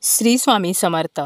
श्री स्वामी समर्थ.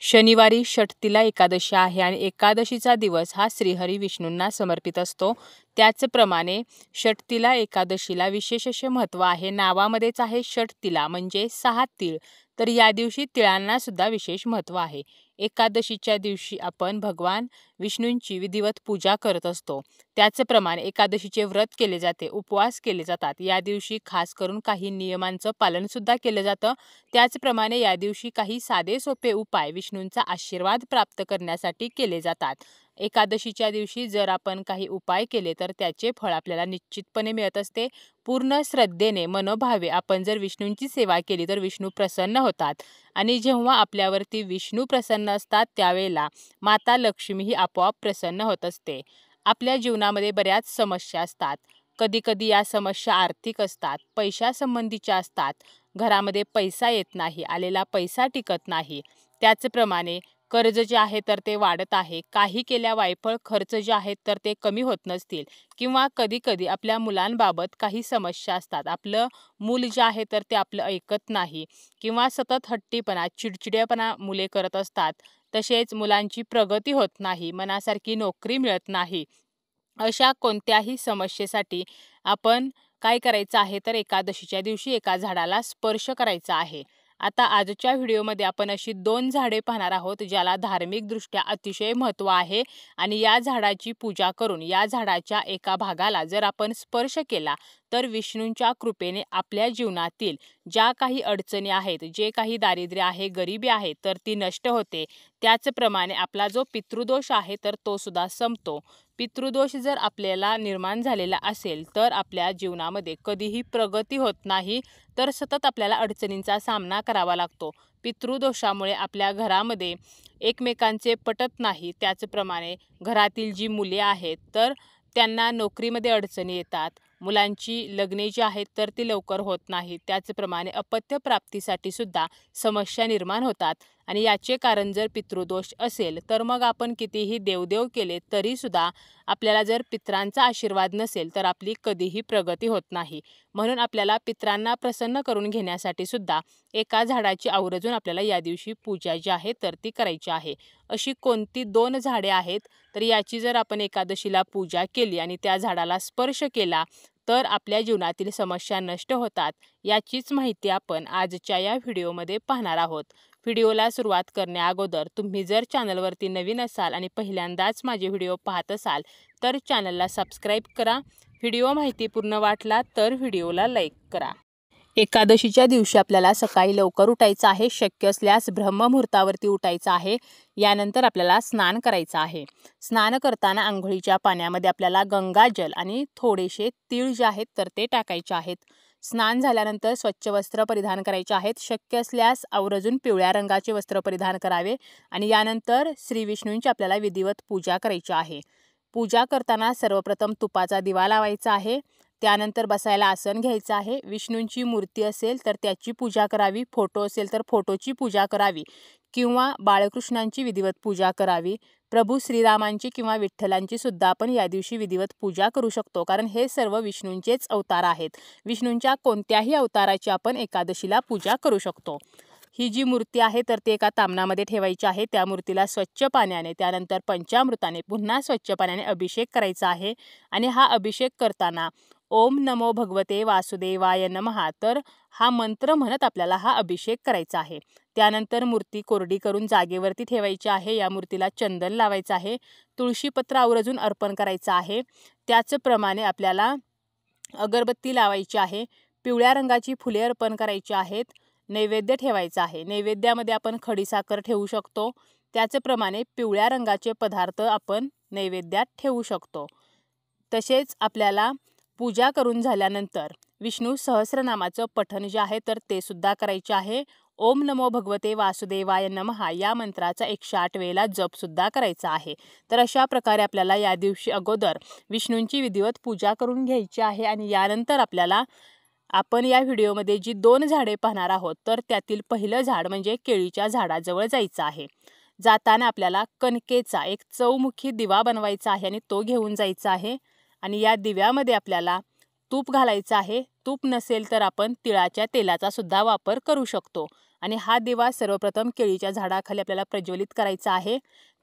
शनिवारी षटतिला एकादशी आहे आणि एकादशीचा दिवस हा श्रीहरी विष्णूंना समर्पित असतो. त्याचप्रमाणे षटतिला एकादशीला विशेष असे महत्त्व आहे. नावामध्येच आहे षटतिला म्हणजे 6 तीळ. तर या दिवशी तिळांना सुद्धा विशेष महत्त्व आहे. एकादशीच्या दिवशी आपण भगवान विष्णूंची विधिवत पूजा करत असतो. त्याचप्रमाणे एकादशीचे व्रत केले जाते, उपवास केले जातात. या दिवशी खास करून काही नियमांचं पालन सुद्धा केलं जातं. त्याचप्रमाणे या दिवशी काही साधे सोपे उपाय विष्णूंचा आशीर्वाद प्राप्त करण्यासाठी केले जातात. एकादशीच्या दिवशी जर आपण काही उपाय केले तर त्याचे फळ आपल्याला निश्चितपणे मिळत असते. पूर्ण श्रद्धेने मनोभावे आपण जर विष्णूंची सेवा केली तर विष्णू प्रसन्न होतात आणि जेव्हा आपल्यावरती विष्णू प्रसन्न असतात त्यावेळेला माता लक्ष्मीही आपोआप प्रसन्न होत असते. आपल्या जीवनामध्ये बऱ्याच समस्या असतात. कधीकधी या समस्या आर्थिक असतात, पैशासंबंधीच्या असतात. घरामध्ये पैसा येत नाही, आलेला पैसा टिकत नाही. त्याचप्रमाणे कर्ज जे आहे तर ते वाढत आहे. काही केल्या वायफळ खर्च जे आहेत तर ते कमी होत नसतील किंवा कधीकधी आपल्या मुलांबाबत काही समस्या असतात. आपलं मूल जे आहे तर ते आपलं ऐकत नाही किंवा सतत हट्टीपणा, चिडचिडेपणा मुले करत असतात. तसेच मुलांची प्रगती होत नाही, मनासारखी नोकरी मिळत नाही. अशा कोणत्याही समस्येसाठी आपण काय करायचं आहे तर एकादशीच्या दिवशी एका झाडाला स्पर्श करायचा आहे. आता आजच्या व्हिडिओमध्ये आपण अशी 2 झाडे पाहणार आहोत ज्याला धार्मिकदृष्ट्या अतिशय महत्त्व आहे आणि या झाडाची पूजा करून या झाडाच्या एका भागाला जर आपण स्पर्श केला तर विष्णूंच्या कृपेने आपल्या जीवनातील ज्या काही अडचणी आहेत, जे काही दारिद्र्य आहे, गरिबी आहे तर ती नष्ट होते. त्याचप्रमाणे आपला जो पितृदोष आहे तर तो सुद्धा संपतो. पितृदोष जर आपल्याला निर्माण झालेला असेल तर आपल्या जीवनामध्ये कधीही प्रगती होत नाही, तर सतत आपल्याला अडचणींचा सामना करावा लागतो. पितृदोषामुळे आपल्या घरामध्ये एकमेकांचे पटत नाही. त्याचप्रमाणे घरातील जी मुले आहेत तर त्यांना नोकरीमध्ये अडचणी येतात. मुलांची लग्ने जी आहेत तर ती लवकर होत नाहीत. त्याचप्रमाणे अपत्य प्राप्तीसाठी सुद्धा समस्या निर्माण होतात आणि याचे कारण जर पितृदोष असेल तर मग आपण कितीही देवदेव केले तरीसुद्धा आपल्याला जर पितरांचा आशीर्वाद नसेल तर आपली कधीही प्रगती होत नाही. म्हणून आपल्याला पितरांना प्रसन्न करून घेण्यासाठी सुद्धा एका झाडाची आवर्जून आपल्याला या दिवशी पूजा जी आहे तर ती करायची आहे. अशी कोणती 2 झाडे आहेत तर याची जर आपण एकादशीला पूजा केली आणि त्या झाडाला स्पर्श केला तर आपल्या जीवनातील समस्या नष्ट होतात. याचीच माहिती आपण आजच्या या व्हिडिओमध्ये पाहणार आहोत. व्हिडिओला सुरुवात करण्याअगोदर तुम्ही जर चॅनलवरती नवीन असाल आणि पहिल्यांदाच माझे व्हिडिओ पाहत असाल तर चॅनलला सबस्क्राईब करा. व्हिडिओ माहितीपूर्ण वाटला तर व्हिडिओला लाईक करा. एकादशीच्या दिवशी आपल्याला सकाळी लवकर उठायचं आहे. शक्य असल्यास ब्रह्ममुहूर्तावरती उठायचं आहे. यानंतर आपल्याला स्नान करायचं आहे. स्नान करताना अंघोळीच्या पाण्यामध्ये आपल्याला गंगाजल आणि थोडेसे तीळ जे आहेत तर ते टाकायचे आहेत. स्नान झाल्यानंतर स्वच्छ वस्त्र परिधान करायचे आहेत. शक्य असल्यास आवर्जून पिवळ्या रंगाचे वस्त्र परिधान करावे आणि यानंतर श्री विष्णूंची आपल्याला विधिवत पूजा करायची आहे. पूजा करताना सर्वप्रथम तुपाचा दिवा लावायचा आहे. त्यानंतर बसायला आसन घ्यायचं आहे. विष्णूंची मूर्ती असेल तर त्याची पूजा करावी, फोटो असेल तर फोटोची पूजा करावी किंवा बाळकृष्णांची विधिवत पूजा करावी. प्रभू श्रीरामांची किंवा विठ्ठलांची सुद्धा आपण या दिवशी विधिवत पूजा करू शकतो, कारण हे सर्व विष्णूंचेच अवतार आहेत. विष्णूंच्या कोणत्याही अवताराची आपण एकादशीला पूजा करू शकतो. ही जी मूर्ती आहे तर ती एका तामणामध्ये ठेवायची आहे. त्या मूर्तीला स्वच्छ पाण्याने त्यानंतर पंचामृताने पुन्हा स्वच्छ पाण्याने अभिषेक करायचा आहे आणि हा अभिषेक करताना ओम नमो भगवते वासुदेवाय नमः तर हा मंत्र म्हणत आपल्याला हा अभिषेक करायचा आहे. त्यानंतर मूर्ती कोरडी करून जागेवरती ठेवायची आहे. या मूर्तीला चंदन लावायचं आहे. तुळशीपत्र आवर्जून अर्पण करायचं आहे. त्याचप्रमाणे आपल्याला अगरबत्ती लावायची आहे. पिवळ्या रंगाची फुले अर्पण करायची आहेत. नैवेद्य ठेवायचा आहे. नैवेद्यामध्ये आपण खडीसाखर ठेवू शकतो. त्याचप्रमाणे पिवळ्या रंगाचे पदार्थ आपण नैवेद्यात ठेवू शकतो. तसेच आपल्याला पूजा करून झाल्यानंतर विष्णू सहस्रनामाचं पठण जे आहे तर ते सुद्धा करायचे आहे. ओम नमो भगवते वासुदेवाय नमः या मंत्राचा 108 वेळेला जप सुद्धा करायचा आहे. तर अशा प्रकारे आपल्याला या दिवशी अगोदर विष्णूंची विधिवत पूजा करून घ्यायची आहे आणि यानंतर आपल्याला आपण या व्हिडिओमध्ये जी 2 झाडे पाहणार आहोत तर त्यातील पहिलं झाड म्हणजे केळीच्या झाडाजवळ जायचं आहे. जाताना आपल्याला कणकेचा एक चौमुखी दिवा बनवायचा आहे आणि तो घेऊन जायचा आहे आणि या दिव्यामध्ये आपल्याला तूप घालायचं आहे. तूप नसेल तर आपण तिळाच्या तेलाचा सुद्धा वापर करू शकतो आणि हा दिवा सर्वप्रथम केळीच्या झाडाखाली आपल्याला प्रज्वलित करायचा आहे।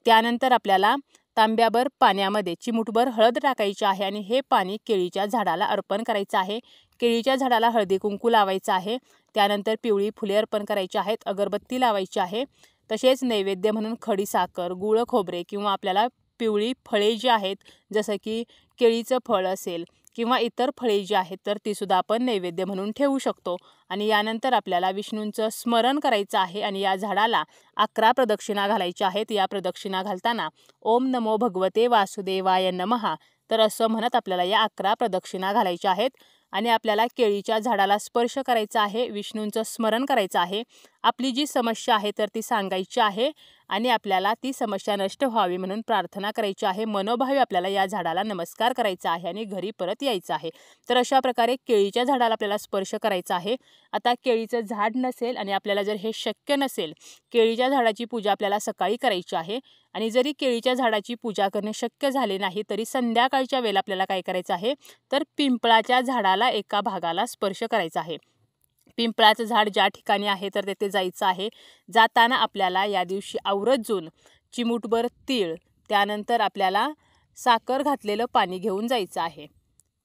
त्यानंतर आपल्याला तांब्याभर पाण्यामध्ये चिमूटभर हळद टाकायची आहे आणि हे पाणी केळीच्या झाडाला अर्पण करायचं आहे। केळीच्या झाडाला हळदी कुंकू लावायचं आहे। त्यानंतर पिवळी फुले अर्पण करायची आहेत, अगरबत्ती लावायची आहे। तसेच नैवेद्य म्हणून खडी साखर, गुळ खोबरे किंवा आपल्याला पिवळी फळे जी आहेत जसं की केळीचं फळ असेल किंवा इतर फळे जी आहेत तर ती सुद्धा आपण नैवेद्य म्हणून ठेवू शकतो। आणि यानंतर आपल्याला विष्णूंचं स्मरण करायचं आहे आणि या झाडाला 11 प्रदक्षिणा घालायच्या आहेत। या प्रदक्षिणा घालताना ओम नमो भगवते वासुदेवाय नमः तर असं म्हणत आपल्याला या 11 प्रदक्षिणा घालायच्या आहेत। आणि आपल्याला केळीच्या झाडाला स्पर्श करायचा आहे, विष्णूंचं स्मरण करायचं आहे, आपली जी समस्या आहे तर ती सांगायची आहे आणि आपल्याला ती समस्या नष्ट व्हावी म्हणून प्रार्थना करायची आहे। मनोभावे आपल्याला या झाडाला नमस्कार करायचा आहे आणि घरी परत यायचं आहे। तर अशा प्रकारे केळीच्या झाडाला आपल्याला स्पर्श करायचा आहे। आता केळीचं झाड नसेल आणि आपल्याला जर हे शक्य नसेल, केळीच्या झाडाची पूजा आपल्याला सकाळी करायची आहे आणि जरी केळीच्या झाडाची पूजा करणे शक्य झाले नाही तरी संध्याकाळच्या वेळेला आपल्याला काय करायचं आहे तर पिंपळाच्या झाडाला एका भागाला स्पर्श करायचा आहे। पिंपळाचं झाड ज्या ठिकाणी आहे तर तेथे जायचं आहे। जाताना आपल्याला या दिवशी आवर्जून चिमूटभर तीळ, त्यानंतर आपल्याला साखर घातलेलं पाणी घेऊन जायचं आहे।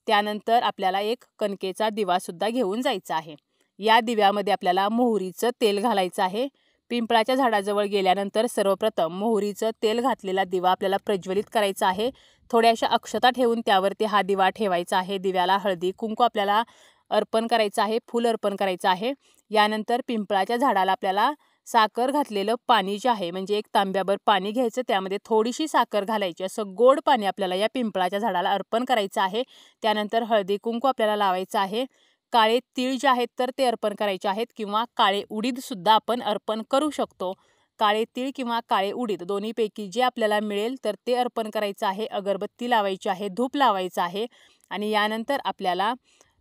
त्यानंतर आपल्याला एक कणकेचा दिवासुद्धा घेऊन जायचा आहे। या दिव्यामध्ये आपल्याला मोहरीचं तेल घालायचं आहे। पिंपळाच्या झाडाजवळ गेल्यानंतर सर्वप्रथम मोहरीचं तेल घातलेला दिवा आपल्याला प्रज्वलित करायचा आहे। थोड्याशा अक्षता ठेवून त्यावरती हा दिवा ठेवायचा आहे। दिव्याला हळदी कुंकू आपल्याला अर्पण करायचं आहे, फूल अर्पण करायचं आहे। यानंतर पिंपळाच्या झाडाला आपल्याला साखर घातलेलं पाणी जे आहे म्हणजे एक तांब्याभर पाणी घ्यायचं, त्यामध्ये थोडीशी साखर घालायची, असं गोड पाणी आपल्याला या पिंपळाच्या झाडाला अर्पण करायचं आहे। त्यानंतर हळदी कुंकू आपल्याला लावायचं आहे। काळे तीळ जे आहेत तर ते अर्पण करायचे आहेत किंवा काळे उडीद सुद्धा आपण अर्पण करू शकतो। काळे तीळ किंवा काळे उडीद दोन्हीपैकी जे आपल्याला मिळेल तर ते अर्पण करायचं आहे। अगरबत्ती लावायची आहे, धूप लावायचं आहे आणि यानंतर आपल्याला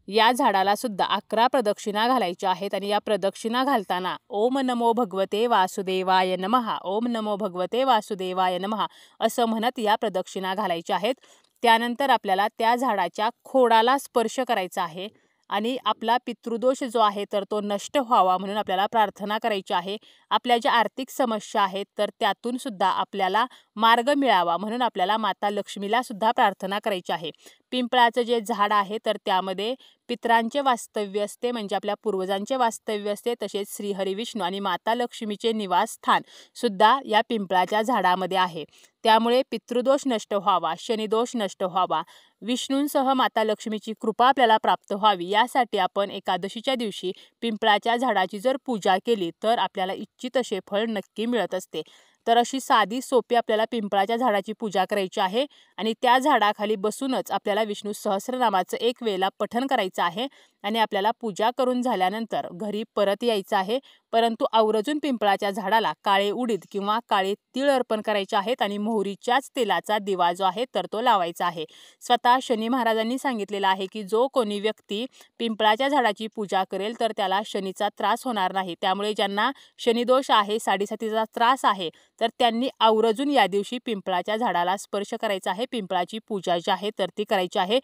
या झाडाला सुद्धा 11 प्रदक्षिणा घालायच्या आहेत। आणि या प्रदक्षिणा घालताना ओम नमो भगवते वासुदेवाय नमः, ओम नमो भगवते वासुदेवाय नमः असं म्हणत या प्रदक्षिणा घालायच्या आहेत। त्यानंतर आपल्याला त्या झाडाच्या खोडाला स्पर्श करायचा आहे आणि आपला पितृदोष जो आहे तर तो नष्ट व्हावा म्हणून आपल्याला प्रार्थना करायची आहे। आपल्या ज्या आर्थिक समस्या आहेत तर त्यातून सुद्धा आपल्याला मार्ग मिळावा म्हणून आपल्याला माता लक्ष्मीला सुद्धा प्रार्थना करायची आहे। पिंपळाचं जे झाड आहे तर त्यामध्ये पितरांचे वास्तव्य असते म्हणजे आपल्या पूर्वजांचे वास्तव्य असते। तसेच श्रीहरी विष्णू आणि माता लक्ष्मीचे निवासस्थान सुद्धा या पिंपळाच्या झाडामध्ये आहे। त्यामुळे पितृदोष नष्ट व्हावा, शनिदोष नष्ट व्हावा, विष्णूंसह माता लक्ष्मीची कृपा आपल्याला प्राप्त व्हावी यासाठी आपण एकादशीच्या दिवशी पिंपळाच्या झाडाची जर पूजा केली तर आपल्याला इच्छित असे फळ नक्की मिळत असते। तर अशी साधी सोपी आपल्याला पिंपळाच्या झाडाची पूजा करायची आहे आणि त्या झाडाखाली बसूनच आपल्याला विष्णू सहस्रनामाचं एक वेळेला पठण करायचं आहे आणि आपल्याला पूजा करून झाल्यानंतर घरी परत यायचं आहे। परंतु आवर्जून पिंपळाच्या झाडाला काळे उडीद किंवा काळे तीळ अर्पण करायचे आहेत आणि मोहरीच्याच तेलाचा दिवा जो आहे तर तो लावायचा आहे। स्वतः शनी महाराजांनी सांगितलेलं आहे की जो कोणी व्यक्ती पिंपळाच्या झाडाची पूजा करेल तर त्याला शनीचा त्रास होणार नाही। त्यामुळे ज्यांना शनिदोष आहे, साडेसातीचा त्रास आहे तर त्यांनी आवर्जून या दिवशी पिंपळाच्या झाडाला स्पर्श करायचा आहे, पिंपळाची पूजा जी आहे तर ती करायची आहे।